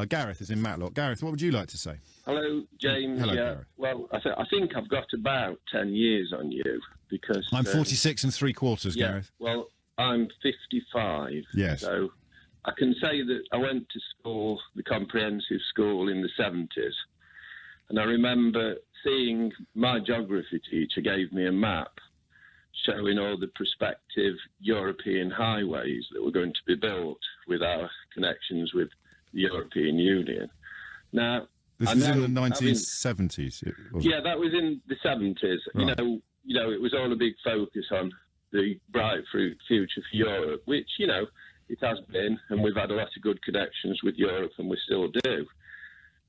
Gareth is in Matlock. Gareth, what would you like to say? Hello, James. Hello, yeah. Gareth. Well, I think I've got about 10 years on you because I'm 46 and 3/4, yeah, Gareth. Well, I'm 55. Yes. So I can say that I went to school, the comprehensive school, in the 70s. And I remember seeing my geography teacher gave me a map showing all the prospective European highways that were going to be built with our connections with the European Union. Now, This was in the 1970s. Yeah, that was in the 70s. Right. You know, it was all a big focus on the bright future for Europe, which, you know, it has been, and we've had a lot of good connections with Europe, and we still do.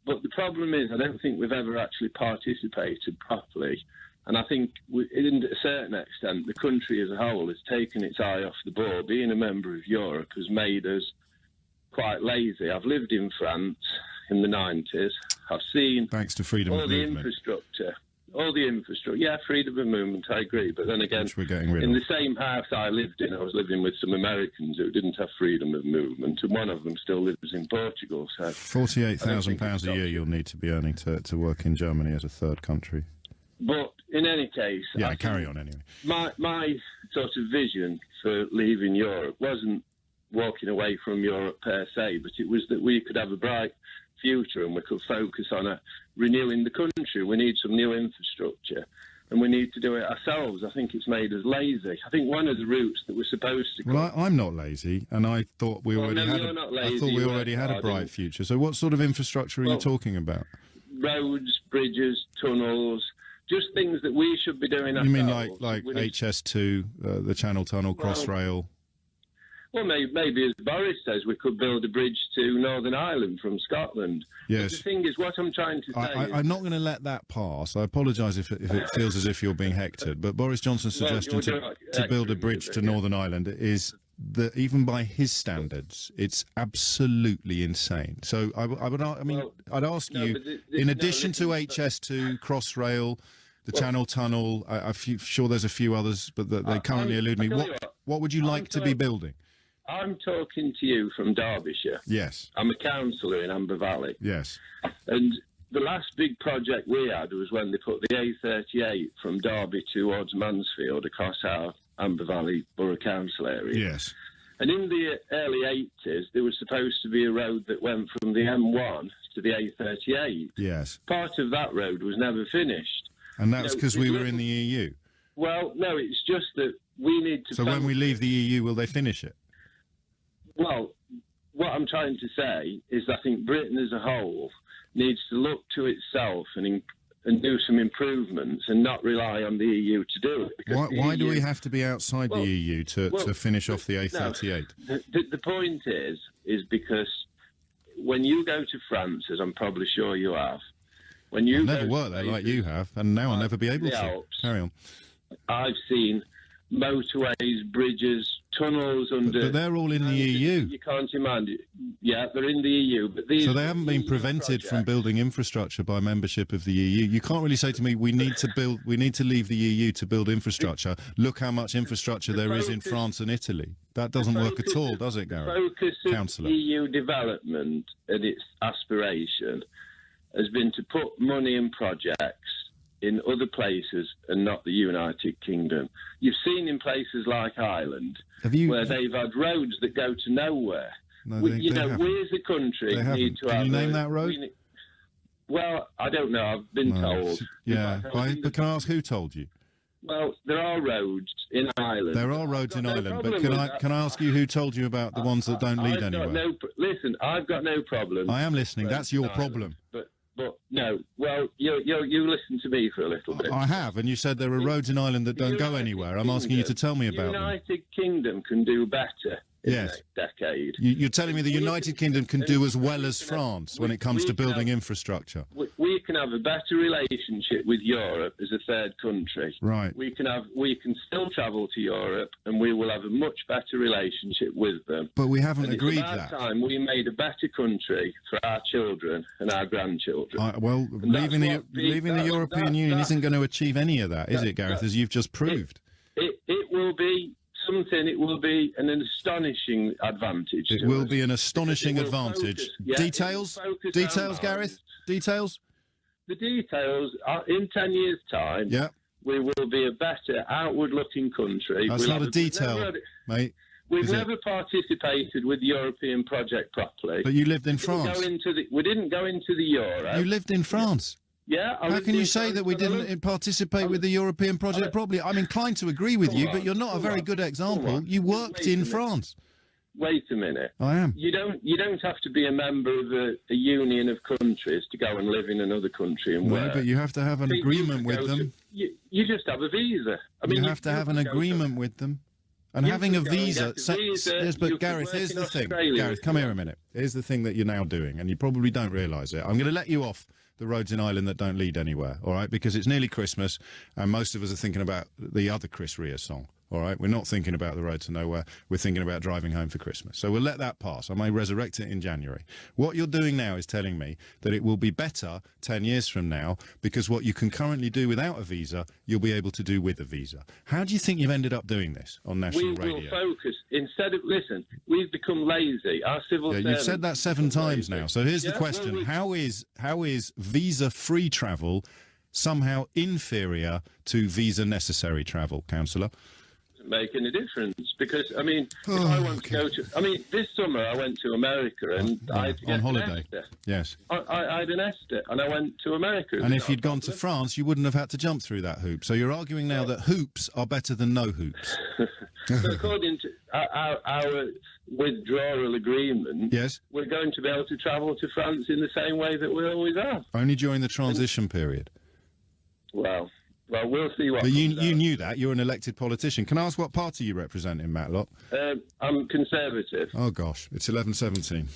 But the problem is, I don't think we've ever actually participated properly. And I think, in a certain extent, the country as a whole has taken its eye off the ball. Being a member of Europe has made us quite lazy. I've lived in France in the 90s. I've seen thanks to freedom all of the movement. infrastructure. Yeah, freedom of movement, I agree. But then again, Which we're getting rid in of. the same house I lived in, I was living with some Americans who didn't have freedom of movement, and one of them still lives in Portugal. So £48,000 a year you'll need to be earning to work in Germany as a third country. But in any case... Yeah, carry on anyway. My sort of vision for leaving Europe wasn't walking away from Europe per se, but it was that we could have a bright future and we could focus on renewing the country. We need some new infrastructure and we need to do it ourselves. I think it's made us lazy. I think one of the routes that we're supposed to... Well, I'm not lazy, and I thought we already had a bright future. So what sort of infrastructure are you talking about? Roads, bridges, tunnels... Just things that we should be doing ourselves. You mean like HS2, the Channel Tunnel, Crossrail? Well, maybe as Boris says, we could build a bridge to Northern Ireland from Scotland. Yes. But the thing is, what I'm trying to say I'm not going to let that pass. I apologise if it feels as if you're being hectored, but Boris Johnson's suggestion to build a bridge to Northern Ireland is... that even by his standards, it's absolutely insane. So I'd ask you, in addition to HS2, Crossrail, the Channel Tunnel, I'm sure there's a few others, but they currently elude me. What would you like to be building? I'm talking to you from Derbyshire. Yes. I'm a councillor in Amber Valley. Yes. And the last big project we had was when they put the A38 from Derby towards Mansfield across our Amber Valley Borough Council area. Yes. And in the early 80s, there was supposed to be a road that went from the M1 to the A38. Yes. Part of that road was never finished. And that's because we were in the EU. Well, no, it's just that we need to... So when we leave the EU, will they finish it? Well, what I'm trying to say is I think Britain as a whole needs to look to itself and do some improvements and not rely on the EU to do it. Why do we have to be outside the EU to finish off the A38? No, the point is because when you go to France, as I'm probably sure you have, when you I've never worked there like you have, and now I'll never be able to. Alps, Carry on. I've seen motorways, bridges, tunnels under... But they're all in the EU. You can't imagine. Yeah, they're in the EU. But these so they haven't been prevented from building infrastructure by membership of the EU. You can't really say to me, we need to leave the EU to build infrastructure. Look how much infrastructure there is in France and Italy. That doesn't work at all, does it, Gareth? The focus of Councillor. EU development and its aspiration has been to put money in projects in other places and not the United Kingdom. You've seen in places like Ireland where they've had roads that go to nowhere. No, we as a country need to have... Can you name that road? Well, I don't know. I've been told. Yeah, but can I ask who told you? Well, there are roads in Ireland. There are roads in Ireland, but can I ask you who told you about the ones that don't lead anywhere? Listen, I've got no problem. I am listening. That's your problem. But no, well, you listen to me for a little bit. I have, and you said there are roads in Ireland that don't go anywhere. I'm asking you to tell me about them. The United Kingdom can do better in the next decade. You're telling me the United Kingdom can do as well as France when it comes to building infrastructure? We can have a better relationship with Europe as a third country. Right. We can still travel to Europe, and we will have a much better relationship with them. But we haven't agreed that. It's about time we made a better country for our children and our grandchildren. Leaving the European Union isn't going to achieve any of that, is it, Gareth, as you've just proved? It will be something, it will be an astonishing advantage. It will be an astonishing advantage. Details? Details, Gareth? Details? The details are in 10 years' time. Yeah. We will be a better, outward-looking country. That's not a detail, mate. We've never participated with the European project properly. But you lived in France. We didn't go into the euro. You lived in France. Yeah. How can you say that we didn't participate with the European project properly? I'm inclined to agree with you, but you're not a very good example. You worked in France. Wait a minute. I am. You don't have to be a member of a union of countries to go and live in another country and work. No, but you have to have an agreement with them. You just have a visa. I mean, you have to have an agreement with them. And having a visa... Yes, but Gareth, here's the thing. Gareth, come here a minute. Here's the thing that you're now doing, and you probably don't realise it. I'm going to let you off the roads in Ireland that don't lead anywhere, all right? Because it's nearly Christmas, and most of us are thinking about the other Chris Rea song, all right? We're not thinking about the road to nowhere. We're thinking about driving home for Christmas. So we'll let that pass. I may resurrect it in January. What you're doing now is telling me that it will be better 10 years from now because what you can currently do without a visa, you'll be able to do with a visa. How do you think you've ended up doing this on national radio? We will focus. Instead of, listen, we've become lazy. Our civil servants... You've said that 7 times now. So here's the question. How is visa-free travel somehow inferior to visa-necessary travel, Councillor? Make any difference because I mean if I want to go to this summer I went to America and I had to get on holiday. an ESTA. Yes, I had an ESTA and I went to America. And if you'd gone to France, you wouldn't have had to jump through that hoop. So you're arguing now that hoops are better than no hoops. So according to our withdrawal agreement, yes, we're going to be able to travel to France in the same way that we always have. Only during the transition period. Well, we'll see what. But you knew that. You're an elected politician. Can I ask what party you represent in Matlock? I'm Conservative. Oh, gosh. It's 11:17.